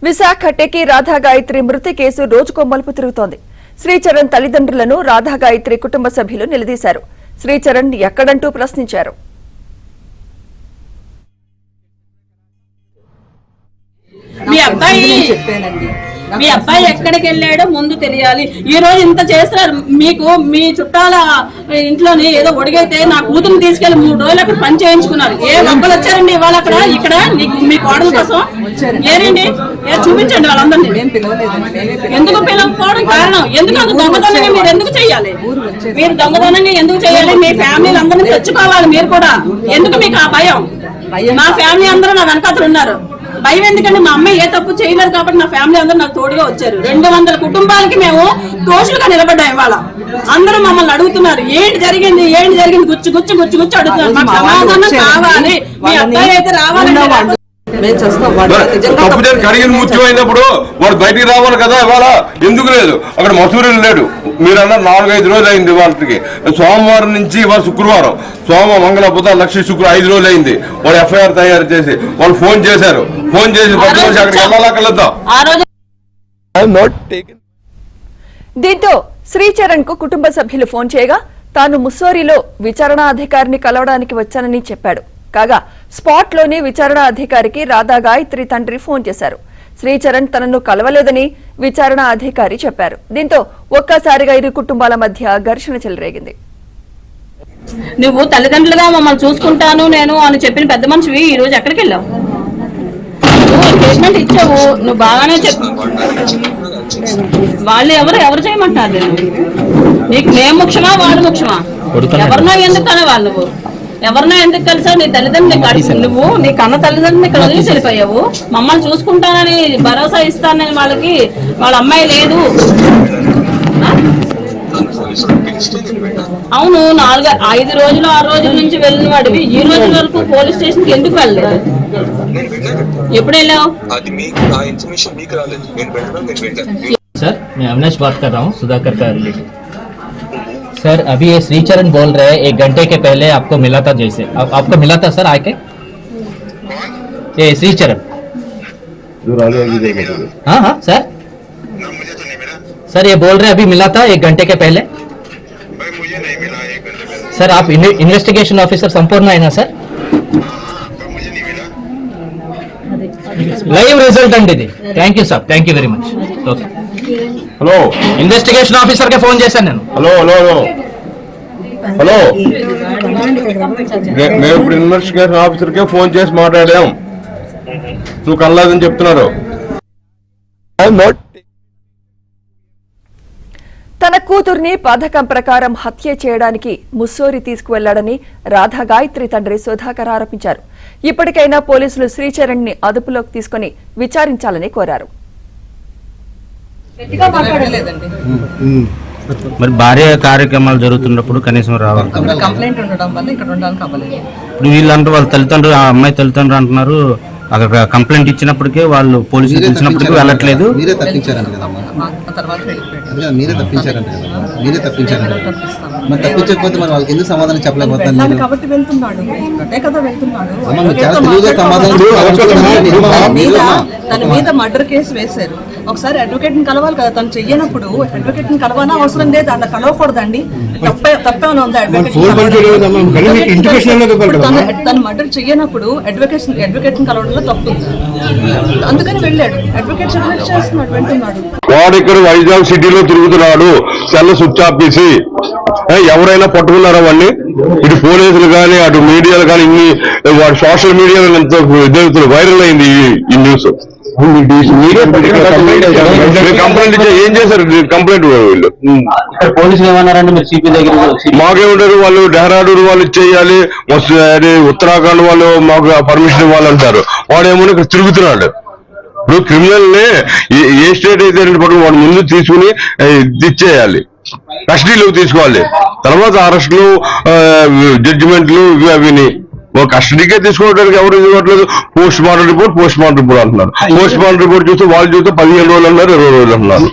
Visakha techie Radha Gayatri మృతి case రోజుకో మలుపు తిరుగుతోంది. శ్రీచరణ్ తల్లిదండ్రులను రాధా గాయత్రి కుటుంబ సభ్యులు నిలదీశారు. శ్రీచరణ్ ఎక్కడంటూ ప్రశ్నించారు. మీ అబ్బాయి ఎక్కడికి వెళ్ళాడో ముందు తెలియాలి. ఈ రోజు ఇంత చేస్తున్నారు. మీకు మీ చుట్టాల ఇంట్లోని ఏదో ఒడిగైతే నా కూతురు తీసుకెళ్లి 3 రోజులు అక్కడ పని చేయించుకున్నారు. ఏ ఒక్కరు వచ్చారండి ఇవాళ అక్కడ ఇక్కడ మీ కోడల కోసం? ఏరండి చూపించండి వాళ్ళందరినీ. ఎందుకు పిలవకపోవడం కారణం? ఎందుకు అది దొంగతనంగా మీరు ఎందుకు చెయ్యాలి? మీరు దొంగతనంగా ఎందుకు చెయ్యాలి? మీ ఫ్యామిలీలు అందరినీ తెచ్చుకోవాలి మీరు కూడా. ఎందుకు మీకు ఆ భయం? మా ఫ్యామిలీ అందరూ నా వెనకాతలు ఉన్నారు. భయం ఎందుకంటే మా అమ్మాయి ఏ తప్పు చేయలేదు కాబట్టి నా ఫ్యామిలీ అందరూ నాకు తోడుగా వచ్చారు. 200 కుటుంబాలకి మేము తోషులుగా నిలబడ్డాం. ఇవాళ అందరూ మమ్మల్ని అడుగుతున్నారు ఏంటి జరిగింది గుచ్చి గుచ్చి గుచ్చి గుచ్చి అడుగుతున్నారు. మాకు సమాధానం కావాలి. మీ అబ్బాయి అయితే రావాలని కడిగిన ముత్యమైనప్పుడు వాడు బయటికి రావాలి కదా. ఇవాళ ఎందుకు లేదు? అక్కడ మసూరిలో లేడు. మీరు అన్నారు 4-5 రోజులు అయింది. వాళ్ళకి సోమవారం నుంచి ఇవాళ శుక్రవారం, సోమవారం, మంగళ, బుధ, లక్ష్మి, శుక్రవారం 5 రోజులు అయింది. వాడు ఎఫ్ఐఆర్ తయారు చేసి వాళ్ళు ఫోన్ చేశారు. ఫోన్ చేసి అక్కడికి వెళ్ళాలకెళ్దాం. దీంతో శ్రీచరణ్ కు కుటుంబ సభ్యులు ఫోన్ చేయగా తాను ముస్సోరిలో విచారణాధికారిని కలవడానికి వచ్చానని చెప్పాడు. కాగా స్పాట్ లోని విచారణ అధికారికి రాధా గాయత్రి తండ్రి ఫోన్ చేశారు. శ్రీచరణ్ తనను కలవలేదని విచారణ అధికారి చెప్పారు. దీంతో ఒక్కసారిగా ఇరు కుటుంబాల మధ్య ఘర్షణ చెలరేగింది. నువ్వు తల్లిదండ్రులుగా మమ్మల్ని చూసుకుంటాను నేను అని చెప్పిన పెద్ద మనిషివి ఈ రోజు ఎక్కడికి వెళ్ళావు? స్టేట్మెంట్ ఇచ్చావు, నువ్వు బాగానే చెప్పు. వాళ్ళు ఎవరు చేయమంటారు? నీకు మేము ముఖ్యమా వాళ్ళు ముఖ్యమా? ఎవరినో ఎందుకు కలవాలి? నువ్వు ఎవరినో ఎందుకు కలిసావు? నీ తల్లిదండ్రులు నువ్వు నీ కన్న తల్లిదండ్రులు ఇక్కడ వదిలి వెళ్ళిపోయావు. మమ్మల్ని చూసుకుంటానని భరోసా ఇస్తానని వాళ్ళకి వాళ్ళ అమ్మాయి లేదు. అవును, 4-5 రోజులు 6 రోజుల నుంచి వెళ్ళిన వాడివి ఈ రోజు వరకు పోలీస్ స్టేషన్ కి ఎందుకు వెళ్ళలేదు? ఎప్పుడు వెళ్ళావు? सर मैं अविनाश बात कर रहा हूँ, सुधाकर का रिलेटिव। सर अभी ये श्रीचरण बोल रहे हैं 1 घंटे के पहले आपको मिला था, जैसे आपको मिला था सर आके? ये श्रीचरण हाँ हाँ सर सर ये बोल रहे हैं अभी मिला था 1 घंटे के पहले। मुझे नहीं मिला 1 घंटे पहले। सर आप इन्वेस्टिगेशन ऑफिसर संपूर्ण है ना सर? मुझे नहीं मिला। లైవ్ రిజల్ట్ అండి ఇది. Thank you sir, thank you very much. Okay, hello, investigation officer కి ఫోన్ చేశాను నేను. హలో మేము ఇప్పుడు ఇన్వెస్టిగేషన్ ఆఫీసర్ కే ఫోన్ చేసి మాట్లాడాం. నువ్వు కల్లాదని చెప్తున్నారు. తన కూతుర్ని పథకం ప్రకారం హత్య చేయడానికి ముస్సోరి తీసుకువెళ్లాడని రాధా గాయత్రి తండ్రి సుధాకర్ ఆరోపించారు. ఇప్పటికైనా పోలీసులు శ్రీచరణ్ ని అదుపులోకి తీసుకుని విచారించాలని కోరారు. మరి భార్య కార్యక్రమాలు జరుగుతున్నప్పుడు కనీసం రావాలి. కంప్లైంట్ ఉండడం వల్ల ఇక్కడ ఉండడానికి అవ్వలేదు. ఇప్పుడు వీళ్ళంటారు వాళ్ళ తల్లిదండ్రులు, ఆ అమ్మాయి తల్లిదండ్రులు అంటున్నారు అక్కడ కంప్లైంట్ ఇచ్చినప్పటికే వాళ్ళు పోలీసులు పిలిచినప్పటికీ వెళ్ళట్లేదు. మీరే తప్పించారంట కదమ్మా, మీరే తప్పించారంట కదా, మీరే తప్పించారంట. మరి తప్పించకపోతే మరి వాళ్ళకి ఎందుకు సమాధానం చెప్పలేకపోతున్నారు? కాబట్టి వెళ్తున్నాడు కదా, వెళ్తున్నాడు. తన మీద మర్డర్ కేసు వేశారు. ఒకసారి అడ్వకేట్ ని కలవాలి కదా. తను చెయ్యనప్పుడు అడ్వకేట్ ని కలవాలా అవసరం లేదు, అట్లా కలవకూడదండి. తప్పేమైనా ఉందా? తను మర్డర్ చెయ్యనప్పుడు అడ్వకేట్ ని కలవడంలో తప్పు, అందుకని వెళ్ళాడు. అడ్వకేట్ చేస్తున్నాడు, వెళ్తున్నాడు. వాడు ఇక్కడ వైజాగ్ సిటీలో తిరుగుతున్నాడు, సెల్ స్విచ్ ఆఫ్ చేసి. ఎవరైనా పట్టుకున్నారా వాడిని? ఇటు పోలీసులు కానీ అటు మీడియాలు కానీ ఇన్ని వాడు సోషల్ మీడియాలో ఎంతో వైరల్ అయింది ఈ న్యూస్. కంప్లైంట్ ఏం చేశారు? కంప్లైంట్ వీళ్ళు పోలీసులు ఏమన్నారంటే మీరు సిపి దగ్గర మాకేమంటారు, వాళ్ళు డెహ్రాడూన్ వాళ్ళు చేయాలి, ఉత్తరాఖండ్ వాళ్ళు మాకు పర్మిషన్ ఇవ్వాలి అంటారు. వాడేమో ఇక్కడ తిరుగుతున్నాడు. ఇప్పుడు క్రిమినల్ ని ఏ స్టేట్ అయితే వాడు ముందు తీసుకుని ఇచ్చేయాలి, కస్టడీలోకి తీసుకోవాలి. తర్వాత అరెస్టులు, జడ్జిమెంట్లు ఇవి అవిని కస్టడీకే తీసుకోవడానికి ఎవరు ఇవ్వట్లేదు. పోస్ట్ మార్టం రిపోర్ట్ అంటున్నారు. పోస్ట్ మార్టం రిపోర్ట్ చూస్తే వాళ్ళు చూస్తే 15 రోజులు అన్నారు, 20 రోజులు అన్నారు.